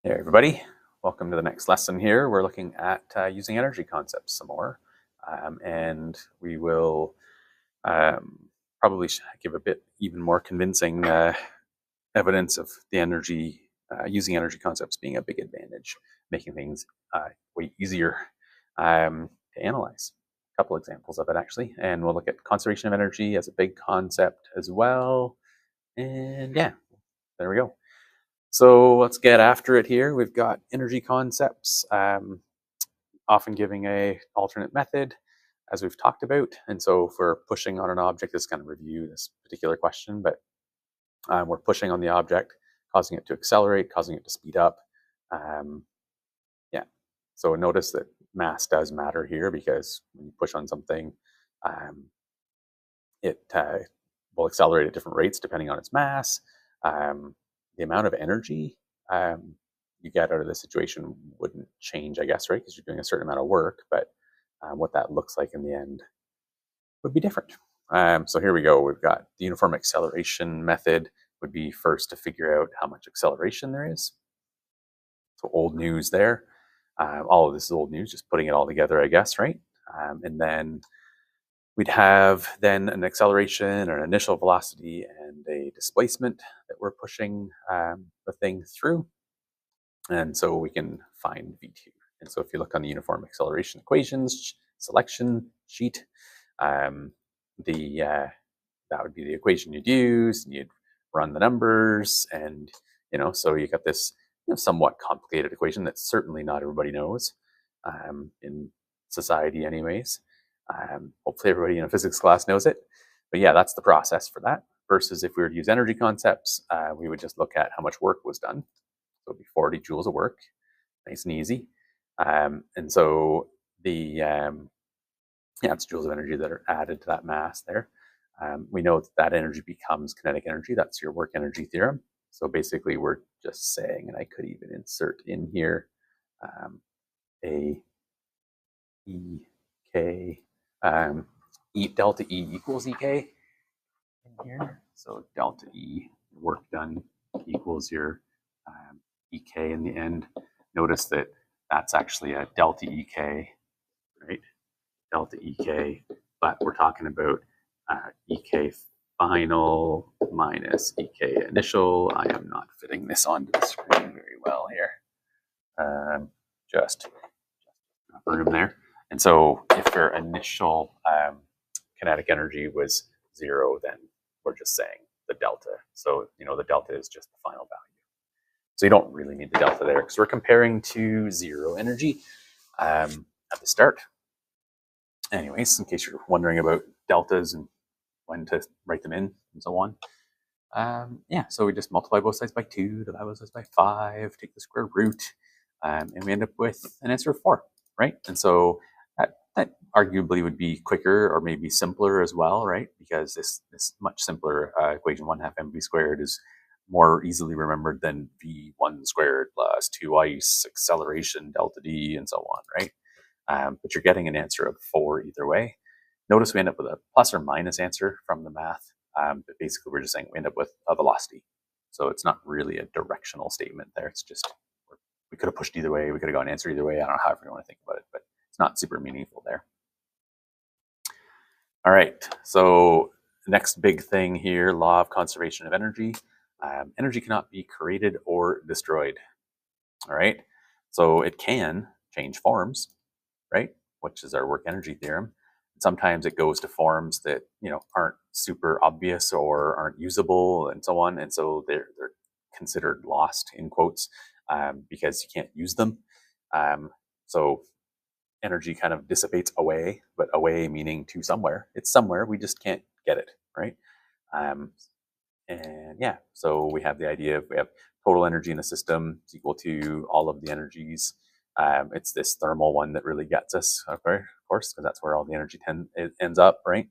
Hey everybody, welcome to the next lesson here. We're looking at using energy concepts some more, and we will probably give a bit even more convincing evidence of the using energy concepts being a big advantage, making things way easier to analyze. A couple examples of it actually, and we'll look at conservation of energy as a big concept as well. And yeah, there we go. So let's get after it here. We've got energy concepts, often giving a alternate method, as we've talked about. And so if we're pushing on an object, this kind of review this particular question, but we're pushing on the object, causing it to accelerate, causing it to speed up. Yeah. So notice that mass does matter here, because when you push on something, it will accelerate at different rates depending on its mass. The amount of energy you get out of the situation wouldn't change, I guess, right? Because you're doing a certain amount of work, but what that looks like in the end would be different. So here we go. We've got the uniform acceleration method would be first to figure out how much acceleration there is. So old news there. All of this is old news, just putting it all together, I guess, right? And then we'd have then an acceleration or an initial velocity and a displacement that we're pushing the thing through. And so we can find V2. And so if you look on the uniform acceleration equations selection sheet, that would be the equation you'd use, and you'd run the numbers, and so you got this somewhat complicated equation that certainly not everybody knows in society anyways. Hopefully everybody in a physics class knows it, but yeah, that's the process for that. Versus if we were to use energy concepts, we would just look at how much work was done. So it'd be 40 joules of work, nice and easy. And so it's joules of energy that are added to that mass there. We know that energy becomes kinetic energy. That's your work energy theorem. So basically we're just saying, and I could even insert in here a EK, delta E equals EK in here. So delta E, work done, equals your EK in the end. Notice that that's actually a delta EK, right? Delta EK, but we're talking about EK final minus EK initial. I am not fitting this onto the screen very well here. Just room there. And so if your initial kinetic energy was 0, then we're just saying the delta. So, the delta is just the final value. So you don't really need the delta there, because we're comparing to 0 energy at the start. Anyways, in case you're wondering about deltas and when to write them in and so on. So we just multiply both sides by 2, divide both sides by 5, take the square root, and we end up with an answer of 4, right? And so that arguably would be quicker or maybe simpler as well, right? Because this much simpler equation 1/2 mv squared is more easily remembered than v1 squared plus 2 ice acceleration delta d and so on, right? But you're getting an answer of 4 either way. Notice we end up with a plus or minus answer from the math, but basically we're just saying we end up with a velocity. So it's not really a directional statement there. It's just, we could have pushed either way. We could have got an answer either way. I don't know how you want to think about it, but it's not super meaningful there. All right, so the next big thing here, law of conservation of energy. Energy cannot be created or destroyed. All right, so it can change forms, right? Which is our work energy theorem. Sometimes it goes to forms that aren't super obvious or aren't usable and so on, and so they're considered lost in quotes because you can't use them. So energy kind of dissipates away, but away meaning to somewhere. It's somewhere, we just can't get it, right? And yeah, so we have the idea of we have total energy in a system is equal to all of the energies. It's this thermal one that really gets us, okay, of course, because that's where all the energy ends up, right?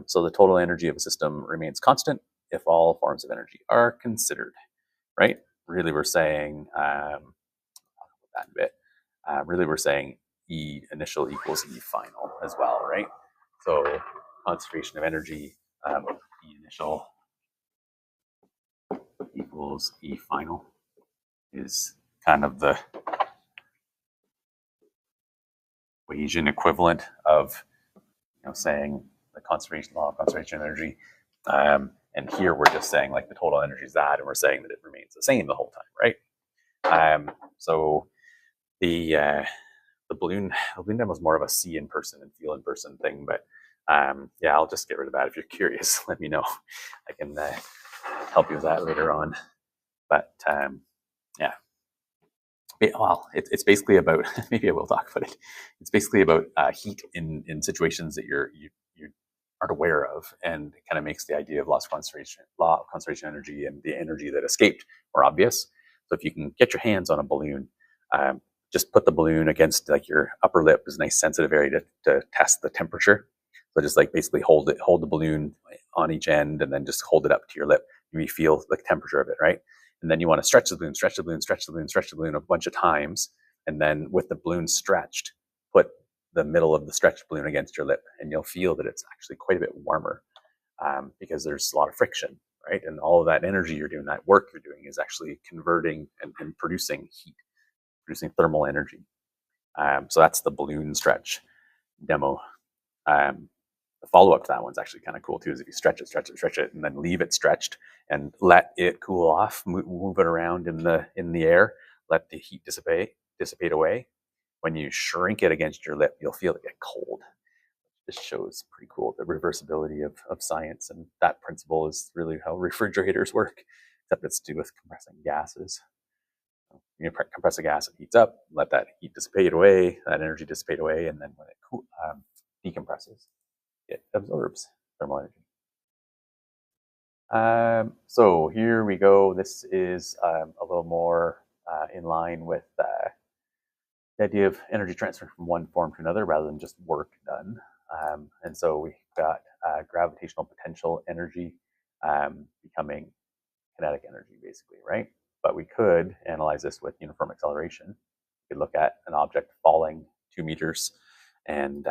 So the total energy of a system remains constant if all forms of energy are considered, right? Really, we're saying that bit. Really, we're saying E initial equals E final as well, right? So conservation of energy, E initial equals E final is kind of the Bayesian equivalent of, saying the conservation law of conservation energy. And here we're just saying like the total energy is that, and we're saying that it remains the same the whole time, right? So the balloon demo is more of a see in person and feel in person thing, but yeah, I'll just get rid of that. If you're curious, let me know. I can help you with that later on. But yeah, well, it's basically about, maybe I will talk about it. It's basically about heat in situations that you aren't aware of, and it kind of makes the idea of law of conservation energy and the energy that escaped more obvious. So if you can get your hands on a balloon, just put the balloon against like your upper lip is a nice sensitive area to test the temperature. So just like basically hold the balloon on each end, and then just hold it up to your lip. You feel the temperature of it, right? And then you want to stretch the balloon a bunch of times. And then with the balloon stretched, put the middle of the stretched balloon against your lip, and you'll feel that it's actually quite a bit warmer because there's a lot of friction, right? And all of that energy you're doing, that work you're doing, is actually converting and producing heat, producing thermal energy. So that's the balloon stretch demo. The follow-up to that one's actually kind of cool too, is if you stretch it, and then leave it stretched and let it cool off, move it around in the air, let the heat dissipate away. When you shrink it against your lip, you'll feel it get cold. This shows pretty cool the reversibility of science, and that principle is really how refrigerators work, except it's to do with compressing gases. You compress a gas, it heats up, let that heat dissipate away, that energy dissipate away, and then when it decompresses, it absorbs thermal energy. So here we go. This is a little more in line with the idea of energy transfer from one form to another rather than just work done. And so we've got gravitational potential energy becoming kinetic energy, basically, right? But we could analyze this with uniform acceleration. We could look at an object falling 2 meters and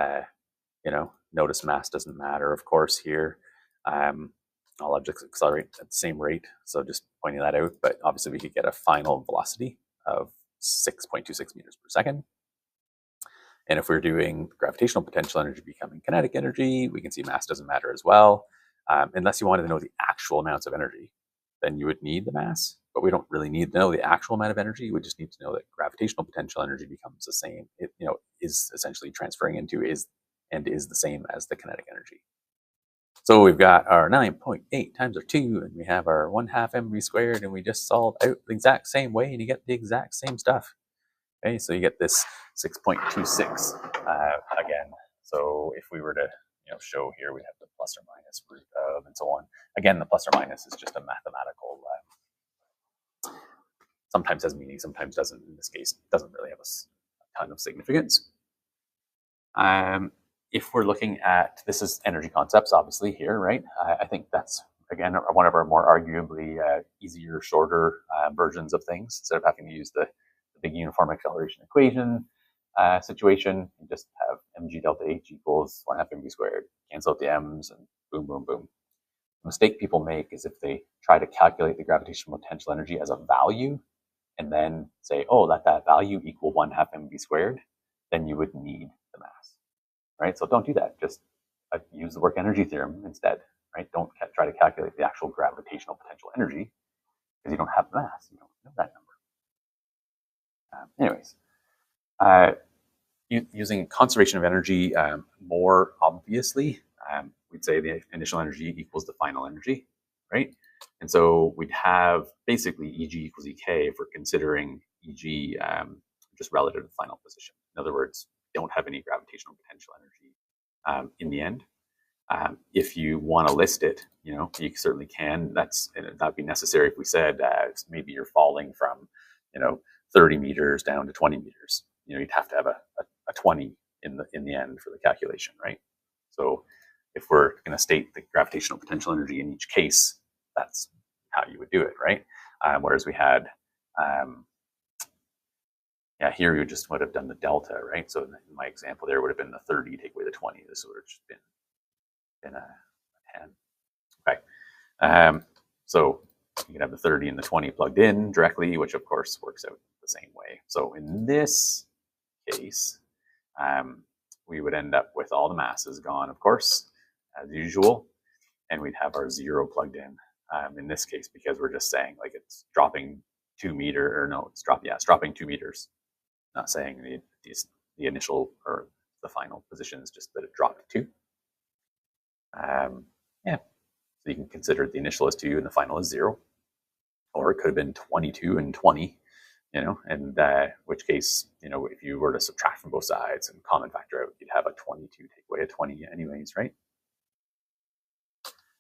notice mass doesn't matter, of course, here. All objects accelerate at the same rate, so just pointing that out. But obviously we could get a final velocity of 6.26 meters per second. And if we're doing gravitational potential energy becoming kinetic energy, we can see mass doesn't matter as well. Unless you wanted to know the actual amounts of energy, then you would need the mass. But we don't really need to know the actual amount of energy. We just need to know that gravitational potential energy becomes the same. It is essentially transferring into is the same as the kinetic energy. So we've got our 9.8 times our 2, and we have our 1/2 mv squared, and we just solve out the exact same way, and you get the exact same stuff. Okay, so you get this 6.26 again. So if we were to show here, we'd have the plus or minus root of, and so on. Again, the plus or minus is just a mathematical, sometimes has meaning, sometimes doesn't. In this case, doesn't really have a ton of significance. If we're looking at, this is energy concepts, obviously, here, right? I think that's, again, one of our more arguably easier, shorter versions of things. Instead of having to use the big uniform acceleration equation situation, you just have mg delta h equals 1/2 mv squared. Cancel out the m's, and boom, boom, boom. The mistake people make is if they try to calculate the gravitational potential energy as a value, and then say, oh, let that value equal 1/2 mv squared, then you would need the mass, right? So don't do that. Just use the work energy theorem instead, right? Don't try to calculate the actual gravitational potential energy because you don't have the mass. You don't know that number. Using conservation of energy more obviously, we'd say the initial energy equals the final energy, right? And so we'd have basically Eg equals Ek if we're considering Eg just relative to the final position. In other words, don't have any gravitational potential energy in the end. If you want to list it, you certainly can. That'd be necessary if we said maybe you're falling from 30 meters down to 20 meters. You'd have to have a 20 in the end for the calculation, right? So if we're going to state the gravitational potential energy in each case, that's how you would do it, right? Whereas we had, here you just would have done the delta, right? So in my example there would have been the 30, take away the 20. This would have just been a 10. Okay. So You can have the 30 and the 20 plugged in directly, which of course works out the same way. So in this case, we would end up with all the masses gone, of course, as usual, and we'd have our 0 plugged in this case, because we're just saying like it's dropping 2 meters, or no, it's dropping 2 meters. Not saying the initial or the final position is just that it dropped 2. Yeah, so you can consider the initial as 2 and the final is 0, or it could have been 22 and 20. And which case, if you were to subtract from both sides and common factor out, you'd have a 22 take away a 20 anyways, right?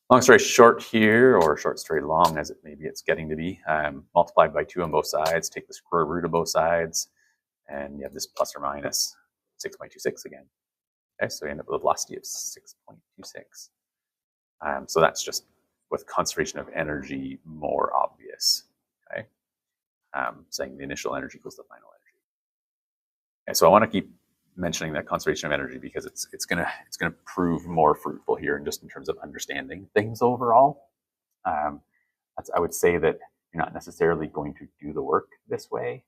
Long story short here, or short story long as maybe it's getting to be, multiplied by 2 on both sides, take the square root of both sides, and you have this plus or minus 6.26 again. Okay, so you end up with a velocity of 6.26. So that's just with conservation of energy more obvious. Okay. Saying the initial energy equals the final energy. Okay, so I want to keep mentioning that conservation of energy because it's gonna prove more fruitful here, and just in terms of understanding things overall. I would say that you're not necessarily going to do the work this way.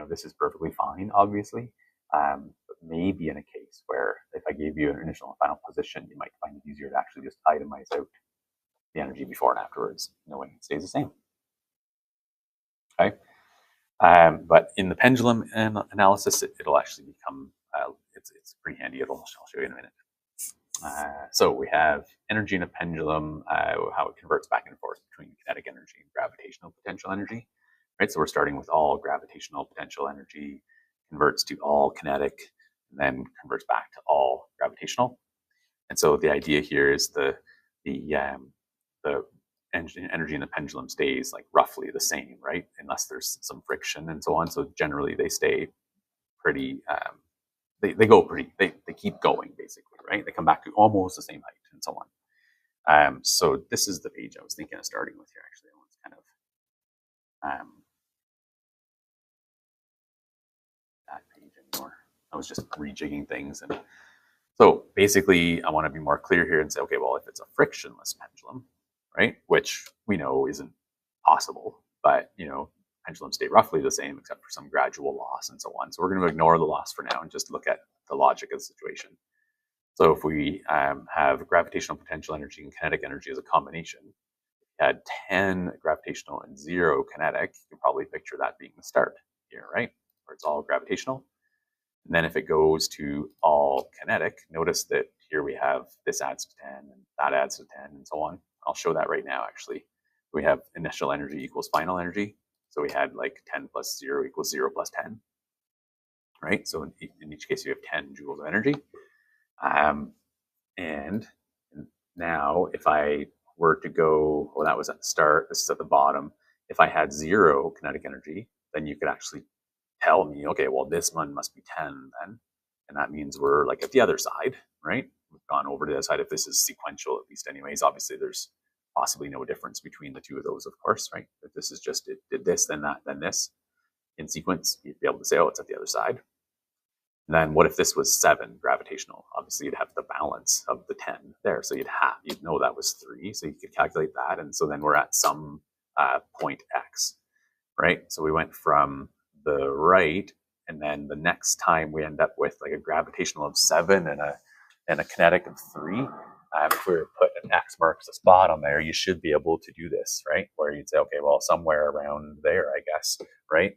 This is perfectly fine, obviously, but maybe in a case where if I gave you an initial and final position, you might find it easier to actually just itemize out the energy before and afterwards, knowing it stays the same. Okay. But in the pendulum analysis, it'll actually become, it's pretty handy. I'll show you in a minute. So we have energy in a pendulum, how it converts back and forth between kinetic energy and gravitational potential energy, right? So we're starting with all gravitational potential energy, converts to all kinetic, and then converts back to all gravitational. And so the idea here is the energy in the pendulum stays like roughly the same, right? Unless there's some friction and so on. So generally they stay pretty, they go pretty, they keep going basically, right? They come back to almost the same height and so on. So this is the page I was thinking of starting with here, actually. I want to kind of, that page anymore. I was just rejigging things. And so basically I want to be more clear here and say, okay, well, if it's a frictionless pendulum, right, which we know isn't possible, but pendulums stay roughly the same except for some gradual loss and so on. So we're going to ignore the loss for now and just look at the logic of the situation. So if we have gravitational potential energy and kinetic energy as a combination, had 10 gravitational and 0 kinetic, you can probably picture that being the start here, right, where it's all gravitational. And then if it goes to all kinetic, notice that here we have this adds to 10 and that adds to 10 and so on. I'll show that right now, actually. We have initial energy equals final energy. So we had like 10 plus 0 equals 0 plus 10, right? So in each case, you have 10 joules of energy. And now if I were to go, well, that was at the start, this is at the bottom. If I had 0 kinetic energy, then you could actually tell me, okay, well, this one must be 10 then. And that means we're like at the other side, right? We've gone over to the other side if this is sequential, at least anyways. Obviously, there's possibly no difference between the two of those, of course, right? If this is just, it did this, then that, then this in sequence, you'd be able to say, oh, it's at the other side. And then what if this was 7 gravitational? Obviously, you'd have the balance of the 10 there. So you'd know that was 3. So you could calculate that. And so then we're at some point X, right? So we went from the right, and then the next time we end up with like a gravitational of 7 and a kinetic of 3. If we were to put an X marks the spot on there, you should be able to do this, right? Where you'd say, okay, well, somewhere around there, I guess, right?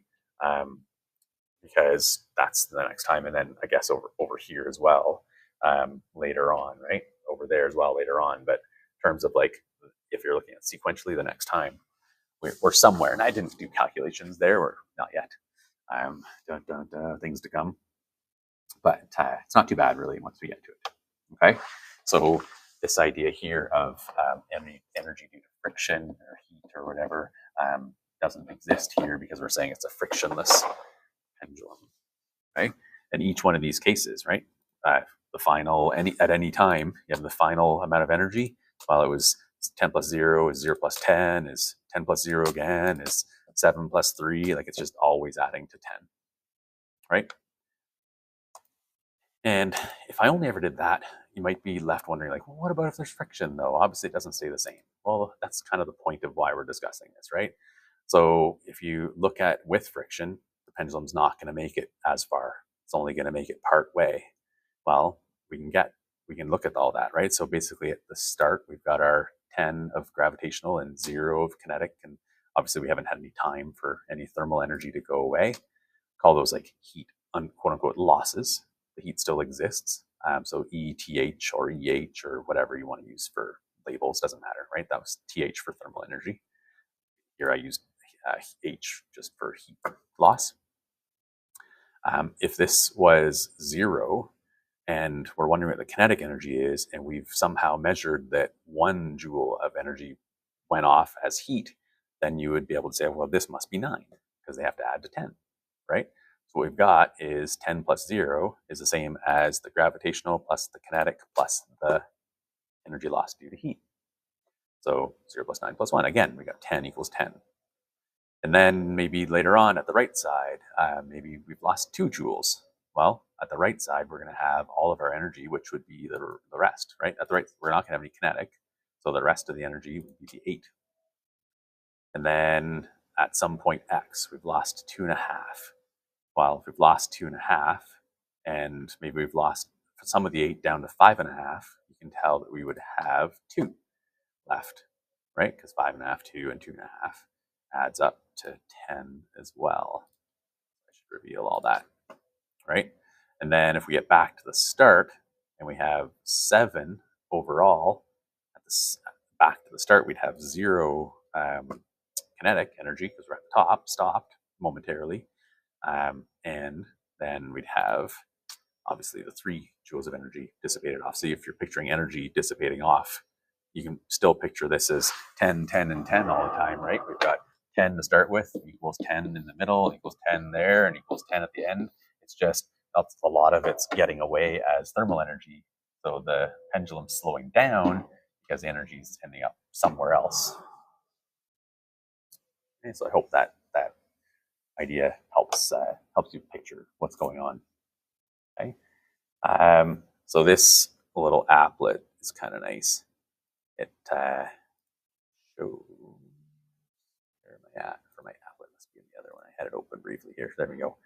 Because that's the next time, and then I guess over here as well, later on, right? Over there as well later on. But in terms of like, if you're looking at sequentially the next time, we're somewhere, and I didn't do calculations there, or not yet. Things to come, but it's not too bad really once we get to it. Okay, so this idea here of energy due to friction or heat or whatever doesn't exist here because we're saying it's a frictionless pendulum, right? And each one of these cases, right, the final at any time you have the final amount of energy. While it was 10 plus 0 is 0 plus 10 is 10 plus 0 again is 7 plus 3, like it's just always adding to 10, right? And if I only ever did that, you might be left wondering, like, well, what about if there's friction, though? Obviously, it doesn't stay the same. Well, that's kind of the point of why we're discussing this, right? So if you look at with friction, the pendulum's not going to make it as far. It's only going to make it part way. Well, we can look at all that, right? So basically at the start, we've got our 10 of gravitational and 0 of kinetic. And obviously we haven't had any time for any thermal energy to go away. Call those like heat, quote unquote, losses. The heat still exists. So ETH or EH or whatever you want to use for labels, doesn't matter, right? That was TH for thermal energy. Here I used H just for heat loss. If this was 0, and we're wondering what the kinetic energy is, and we've somehow measured that 1 joule of energy went off as heat, then you would be able to say, well, this must be 9, because they have to add to 10, right? So what we've got is 10 plus 0 is the same as the gravitational plus the kinetic plus the energy loss due to heat. So 0 plus 9 plus 1, again, we got 10 equals 10. And then maybe later on at the right side, maybe we've lost 2 joules. Well, at the right side, we're going to have all of our energy, which would be the rest, right? At the right, we're not going to have any kinetic. So the rest of the energy would be the 8. And then at some point X, we've lost 2.5. Well, if we've lost 2.5, and maybe we've lost some of the 8 down to 5.5, you can tell that we would have 2 left, right? Because 5.5, 2, and 2.5 adds up to 10 as well. I should reveal all that, right? And then if we get back to the start and we have 7 overall, back to the start, we'd have 0 kinetic energy because we're at the top, stopped momentarily. And then we'd have obviously the 3 joules of energy dissipated off. See, if you're picturing energy dissipating off, you can still picture this as 10, 10, and 10 all the time, right? We've got 10 to start with, equals 10 in the middle, equals 10 there, and equals 10 at the end. It's just a lot of it's getting away as thermal energy. So the pendulum's slowing down because the energy is ending up somewhere else. And so I hope that idea helps you picture what's going on. Okay. So this little applet is kind of nice. It shows, where am I at for my applet? Must be in the other one. I had it open briefly here. There we go.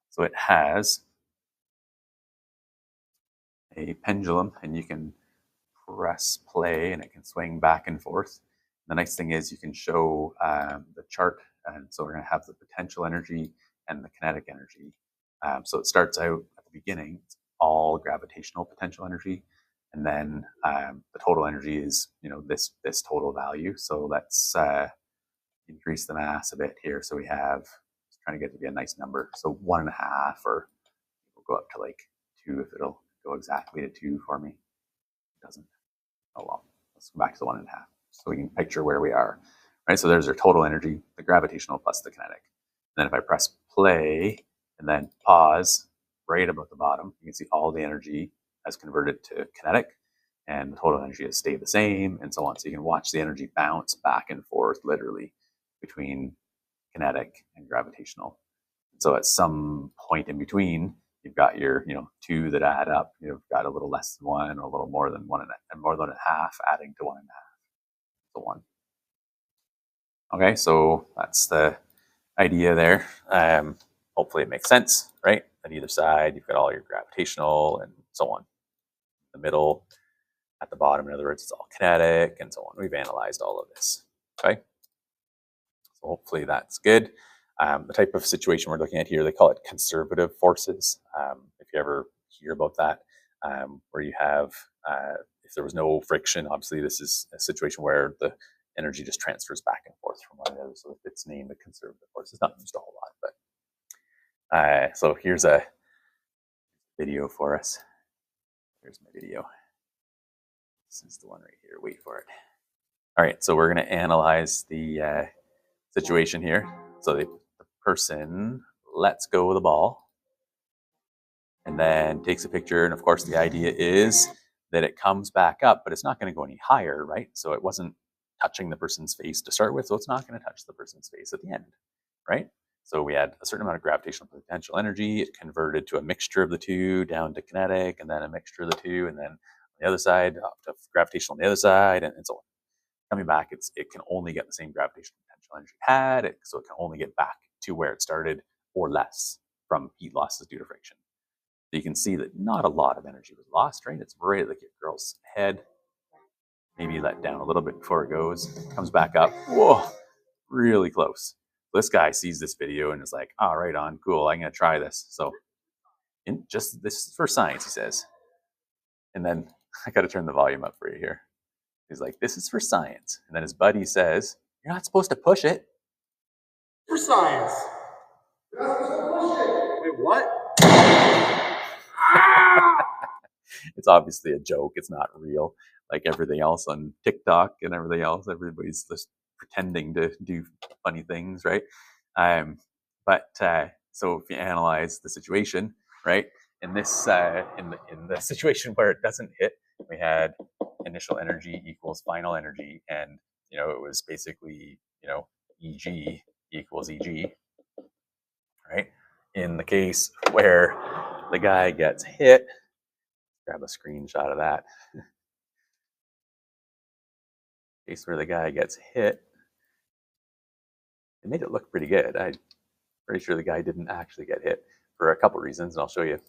So it has a pendulum, and you can press play, and it can swing back and forth. The nice thing is you can show the chart, and so we're going to have the potential energy and the kinetic energy. So it starts out at the beginning, it's all gravitational potential energy, and then the total energy is this total value. So let's increase the mass a bit here. So we have, trying to get to be a nice number. So 1.5, or we'll go up to like 2 if it'll go exactly to 2 for me. It doesn't. Oh well. Let's go back to the 1.5 so we can picture where we are. Right. So there's our total energy, the gravitational plus the kinetic. And then if I press play and then pause right above the bottom, you can see all the energy has converted to kinetic, and the total energy has stayed the same, and so on. So you can watch the energy bounce back and forth literally between kinetic and gravitational. So at some point in between, you've got your 2 that add up. You've got a little less than 1, or a little more than 1, and more than a half adding to 1.5. So 1. Okay, so that's the idea there. Hopefully it makes sense, right? On either side, you've got all your gravitational and so on. In the middle, at the bottom, in other words, it's all kinetic and so on. We've analyzed all of this, okay? So hopefully that's good. The type of situation we're looking at here, they call it conservative forces. If you ever hear about that, where you have, if there was no friction, obviously this is a situation where the energy just transfers back and forth from one another. So it's named a conservative force. It's not used a whole lot, but so here's a video for us. Here's my video. This is the one right here. Wait for it. All right, so we're going to analyze the situation here. So the person lets go of the ball and then takes a picture. And of course, the idea is that it comes back up, but it's not going to go any higher, right? So it wasn't touching the person's face to start with, so it's not going to touch the person's face at the end, right? So we had a certain amount of gravitational potential energy. It converted to a mixture of the two down to kinetic, and then a mixture of the two, and then on the other side up to gravitational on the other side, and so on. Coming back, it can only get the same gravitational potential energy it had, so it can only get back to where it started or less from heat losses due to friction. So you can see that not a lot of energy was lost, right? It's right like your girl's head. Maybe let down a little bit before it goes, comes back up. Whoa, really close. This guy sees this video and is like, "Oh, right on, cool. I'm gonna try this." So, this is for science, he says. And then I got to turn the volume up for you here. He's like, "This is for science." And then his buddy says, "You're not supposed to push it." For science. You're not supposed to push it. Wait, what? It's obviously a joke. It's not real. Like everything else on TikTok and everything else, everybody's just pretending to do funny things, right? So if you analyze the situation, right, in this in the situation where it doesn't hit, we had initial energy equals final energy, and it was basically Eg equals Eg, right? In the case where the guy gets hit, grab a screenshot of that. Case where the guy gets hit, it made it look pretty good. I'm pretty sure the guy didn't actually get hit for a couple reasons, and I'll show you.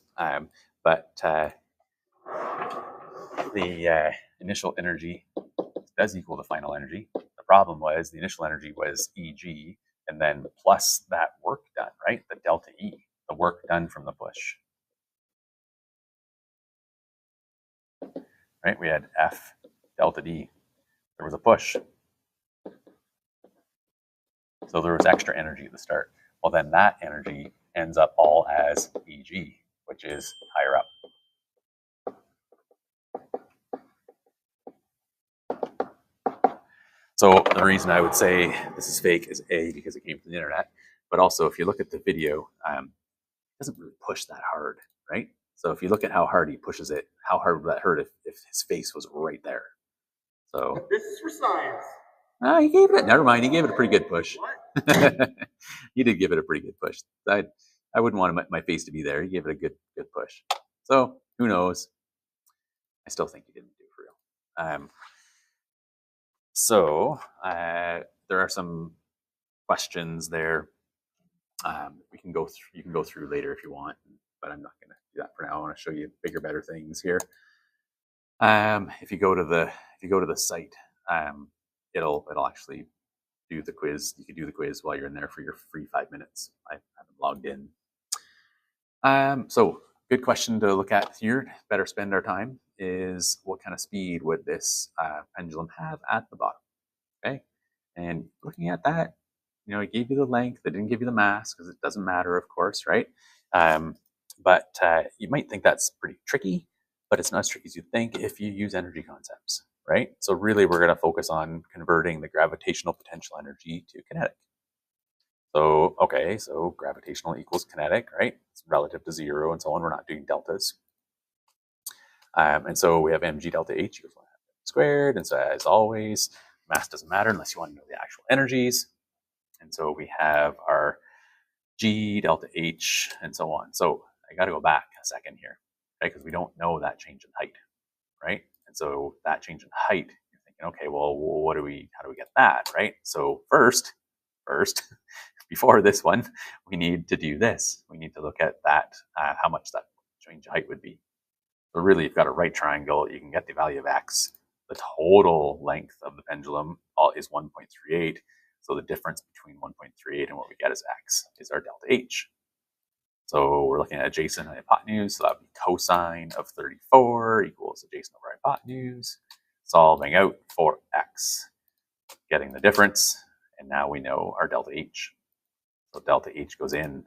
But the initial energy does equal the final energy. The problem was the initial energy was Eg, and then plus that work done, right? The delta E, the work done from the push. Right? We had F delta D. There was a push. So there was extra energy at the start. Well, then that energy ends up all as Eg, which is higher up. So the reason I would say this is fake is A, because it came from the internet, but also if you look at the video, it doesn't really push that hard, right? So if you look at how hard he pushes it, how hard would that hurt if his face was right there? So this is for science. He gave it. Never mind. He gave it a pretty good push. What? He did give it a pretty good push. I wouldn't want my face to be there. He gave it a good push. So who knows? I still think he didn't do it for real. So there are some questions there. We can go through. You can go through later if you want, but I'm not going to do that for now. I want to show you bigger, better things here. If you go to the site, it'll actually do the quiz. You can do the quiz while you're in there for your free 5 minutes. I haven't logged in. So good question to look at here. Better spend our time is what kind of speed would this pendulum have at the bottom? Okay, and looking at that, it gave you the length. It didn't give you the mass because it doesn't matter, of course, right? But you might think that's pretty tricky, but it's not as tricky as you think if you use energy concepts, right? So really, we're going to focus on converting the gravitational potential energy to kinetic. So, okay, so gravitational equals kinetic, right? It's relative to 0 and so on. We're not doing deltas. And so we have mg delta h equals 1 squared. And so as always, mass doesn't matter unless you want to know the actual energies. And so we have our g delta h and so on. So I got to go back a second here, right? Because we don't know that change in height, right? And so that change in height, you're thinking, okay, well, how do we get that, right? So first, before this one, we need to do this. We need to look at that, how much that change in height would be. So really, you've got a right triangle. You can get the value of x. The total length of the pendulum is 1.38. So the difference between 1.38 and what we get as x is our delta h. So we're looking at adjacent and hypotenuse. So that would be cosine of 34 equals adjacent over hypotenuse. Solving out for x. Getting the difference. And now we know our delta h. So delta h goes in,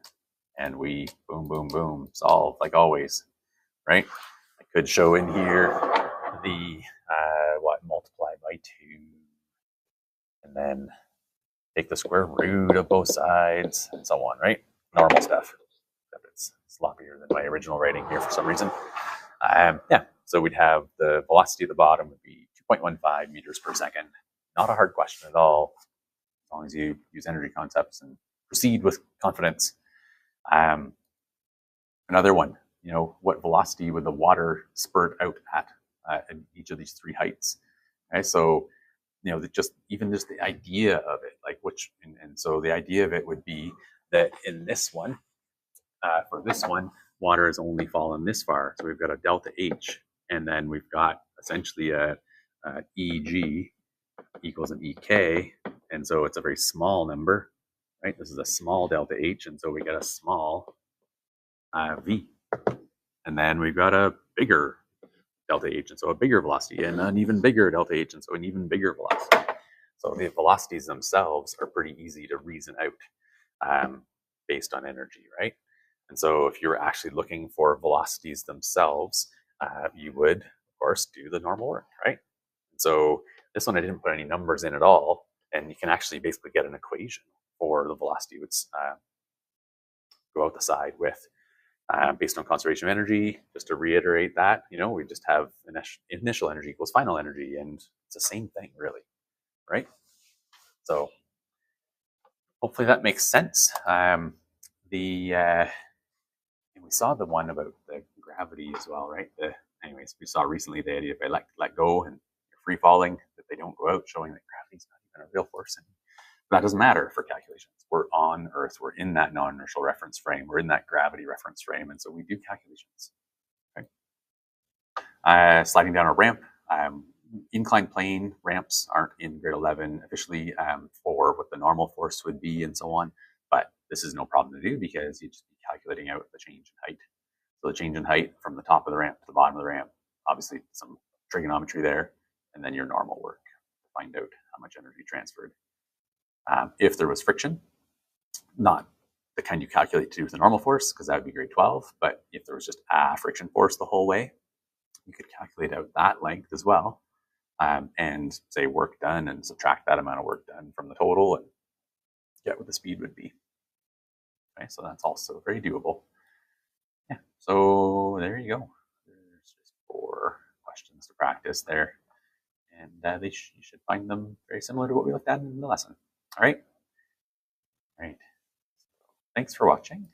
and we boom, boom, boom, solve like always, right? I could show in here the multiply by 2, and then take the square root of both sides, and so on, right? Normal stuff. It's sloppier than my original writing here for some reason. So we'd have the velocity at the bottom would be 2.15 meters per second. Not a hard question at all, as long as you use energy concepts and proceed with confidence. Another one, what velocity would the water spurt out at in each of these three heights? Okay, so just the idea of it, like and so the idea of it would be that in this one, for this one, water has only fallen this far, so we've got a delta H, and then we've got essentially a EG equals an EK, and so it's a very small number, right? This is a small delta H, and so we get a small V. And then we've got a bigger delta H, and so a bigger velocity, and an even bigger delta H, and so an even bigger velocity. So the velocities themselves are pretty easy to reason out based on energy, right? And so if you're actually looking for velocities themselves, you would, of course, do the normal work, right? And so this one I didn't put any numbers in at all, and you can actually basically get an equation for the velocity would go out the side with based on conservation of energy. Just to reiterate that, we just have initial energy equals final energy, and it's the same thing, really, right? So hopefully that makes sense. We saw the one about the gravity as well, right? Anyways, we saw recently the idea if I let go and you're free falling, that they don't go out, showing that gravity's not even a real force. And that doesn't matter for calculations. We're on Earth. We're in that non-inertial reference frame. We're in that gravity reference frame, and so we do calculations. Okay. Sliding down a ramp. Inclined plane ramps aren't in grade 11 officially for what the normal force would be and so on, but this is no problem to do because you just be calculating out the change in height. So the change in height from the top of the ramp to the bottom of the ramp, obviously some trigonometry there, and then your normal work to find out how much energy transferred. If there was friction, not the kind you calculate to do with the normal force, because that would be grade 12, but if there was just a friction force the whole way, you could calculate out that length as well, and say work done and subtract that amount of work done from the total and get what the speed would be. Okay, so that's also very doable. Yeah, so there you go. There's just 4 questions to practice there, and you should find them very similar to what we looked at in the lesson. All right. Thanks for watching.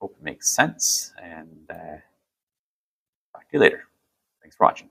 Hope it makes sense, and talk to you later. Thanks for watching.